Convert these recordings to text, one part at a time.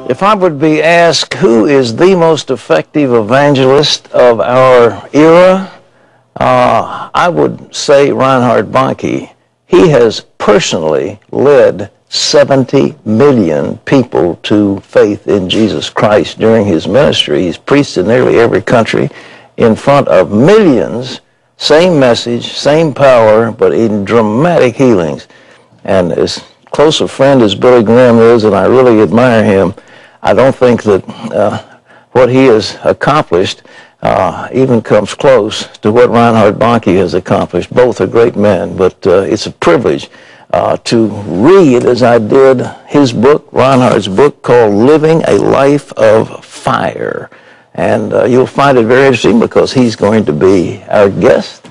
If I would be asked who is the most effective evangelist of our era, I would say Reinhard Bonnke. He has personally led 70 million people to faith in Jesus Christ during his ministry. He's preached in nearly every country in front of millions. Same message, same power, but in dramatic healings. And as close a friend as Billy Graham is, and I really admire him, I don't think that what he has accomplished even comes close to what Reinhard Bonnke has accomplished. Both are great men, but it's a privilege to read, as I did, his book, Reinhard's book, called Living a Life of Fire. And you'll find it very interesting because he's going to be our guest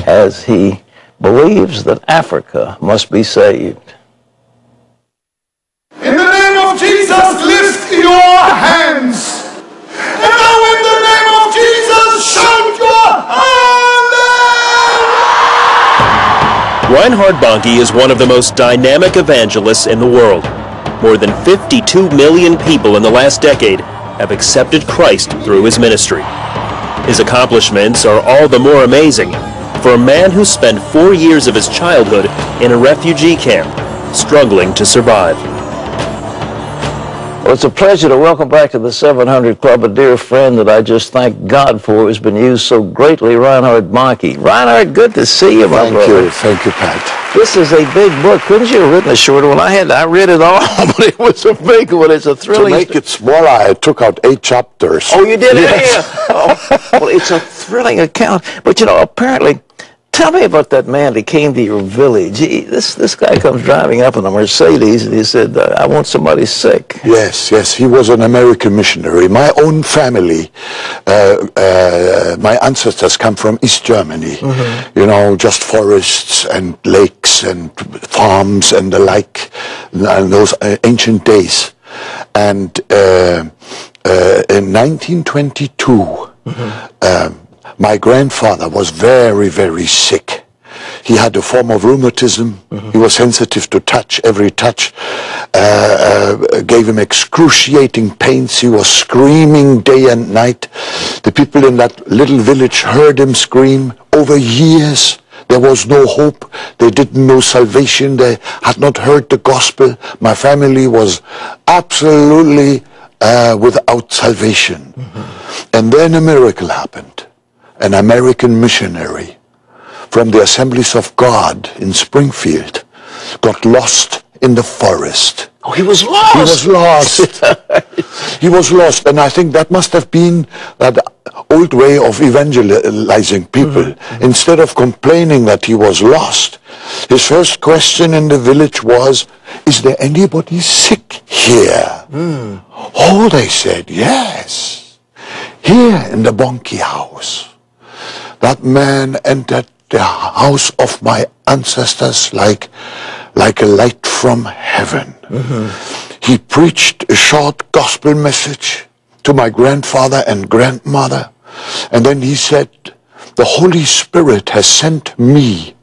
as he believes that Africa must be saved. In the name of Jesus, lift your hands. And now in the name of Jesus, shout your hallelujah! Reinhard Bonnke is one of the most dynamic evangelists in the world. More than 52 million people in the last decade have accepted Christ through his ministry. His accomplishments are all the more amazing for a man who spent 4 years of his childhood in a refugee camp, struggling to survive. Well, it's a pleasure to welcome back to the 700 Club a dear friend that I just thank God for, who's been used so greatly, Reinhard Bonnke. Reinhard, good to see you, my brother. Thank you, Pat. This is a big book. Couldn't you have written a shorter one? I read it all, but it was a big one. It's a thrilling... To make it smaller, I took out 8 chapters. Oh, you did? Yes. Yeah. Oh, well, it's a thrilling account. But, you know, apparently... Tell me about that man that came to your village. This guy comes driving up in a Mercedes, and he said, I want somebody sick. Yes, he was an American missionary. My own family, my ancestors come from East Germany. Mm-hmm. You know, just forests and lakes and farms and the like, in those ancient days. And in 1922, mm-hmm. My grandfather was very, very sick. He had a form of rheumatism. Mm-hmm. He was sensitive to touch. Every touch gave him excruciating pains. He was screaming day and night. The people in that little village heard him scream. Over years, there was no hope. They didn't know salvation. They had not heard the gospel. My family was absolutely without salvation. Mm-hmm. And then a miracle happened. An American missionary from the Assemblies of God in Springfield got lost in the forest. Oh, he was lost? He was lost. He was lost. And I think that must have been that old way of evangelizing people. Mm-hmm. Instead of complaining that he was lost, his first question in the village was, is there anybody sick here? Mm. Oh, they said, yes. Here in the Bonnke house. That man entered the house of my ancestors like a light from heaven. Mm-hmm. He preached a short gospel message to my grandfather and grandmother. And then he said, the Holy Spirit has sent me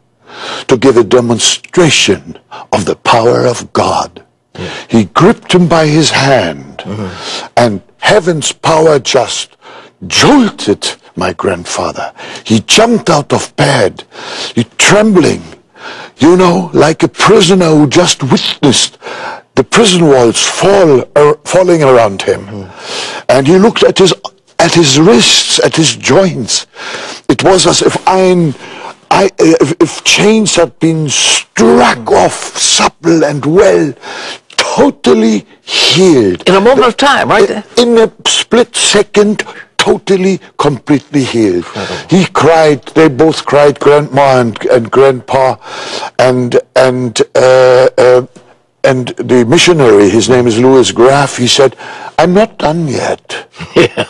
to give a demonstration of the power of God. Yeah. He gripped him by his hand, mm-hmm. and heaven's power just jolted my grandfather. He jumped out of bed, he trembling, you know, like a prisoner who just witnessed the prison walls falling around him. Mm-hmm. And he looked at his wrists, at his joints. It was as if if chains had been struck off, supple and well, totally healed. In a moment of time, right? In a split second, totally, completely healed. Incredible. He cried, they both cried, grandma and grandpa, and the missionary, his name is Louis Graff, he said, I'm not done yet. Yeah.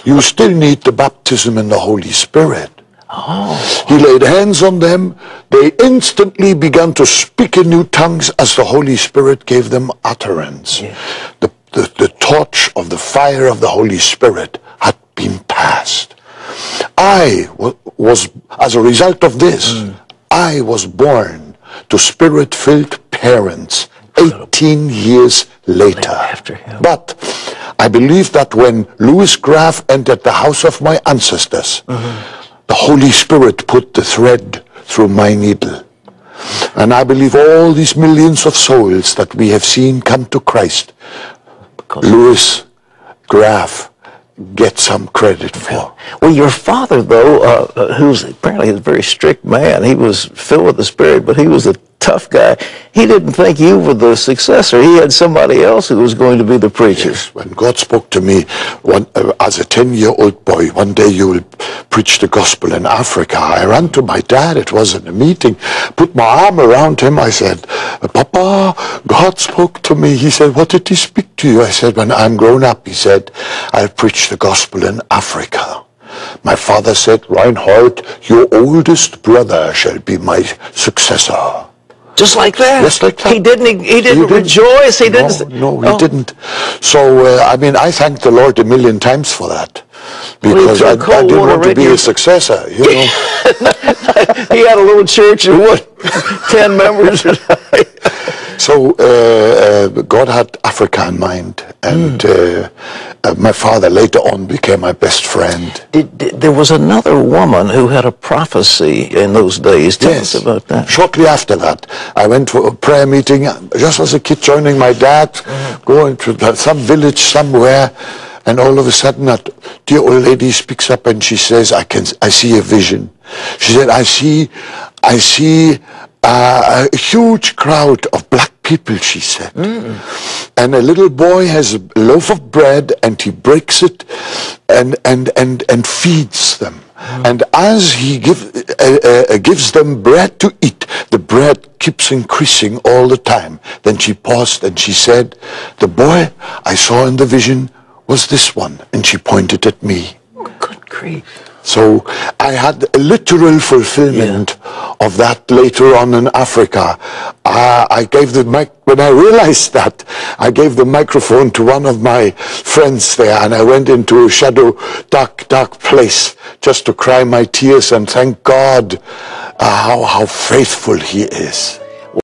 You still need the baptism in the Holy Spirit. Oh. He laid hands on them, they instantly began to speak in new tongues as the Holy Spirit gave them utterance. Yeah. The torch of the fire of the Holy Spirit had been passed. I was, as a result of this, I was born to Spirit-filled parents 18 years later. After him. But I believe that when Louis Graff entered the house of my ancestors, the Holy Spirit put the thread through my needle. And I believe all these millions of souls that we have seen come to Christ, Louis Graff gets some credit for. Well, your father, though, who's apparently a very strict man, he was filled with the Spirit, but he was a tough guy. He didn't think you were the successor. He had somebody else who was going to be the preacher. Yes, when God spoke to me as a 10-year-old boy, one day you will preach the gospel in Africa. I ran to my dad. It was in a meeting. Put my arm around him. I said, Papa, God spoke to me. He said, what did he speak to you? I said, when I'm grown up, he said, I'll preach the gospel in Africa. My father said, Reinhard, your oldest brother shall be my successor. Just like that? Just like that. He didn't rejoice? He didn't? No, he didn't. So, I mean, I thank the Lord a million times for that. Because I didn't want to be a successor, you know. He had a little church of what, 10 members? So God had Africa in mind, and my father later on became my best friend. There was another woman who had a prophecy in those days. Tell us about that. Shortly after that, I went to a prayer meeting, just as a kid, joining my dad, going to some village somewhere, and all of a sudden that dear old lady speaks up and she says, I see a vision. She said, I see a huge crowd of black people, she said. And a little boy has a loaf of bread and he breaks it and feeds them. And as he gives them bread to eat, the bread keeps increasing all the time. Then she paused and she said, the boy I saw in the vision was this one. And she pointed at me. Good grief. So I had a literal fulfillment of that later on in Africa. I gave the when I realized that, I gave the microphone to one of my friends there, and I went into a shadow, dark place just to cry my tears and thank God how faithful He is.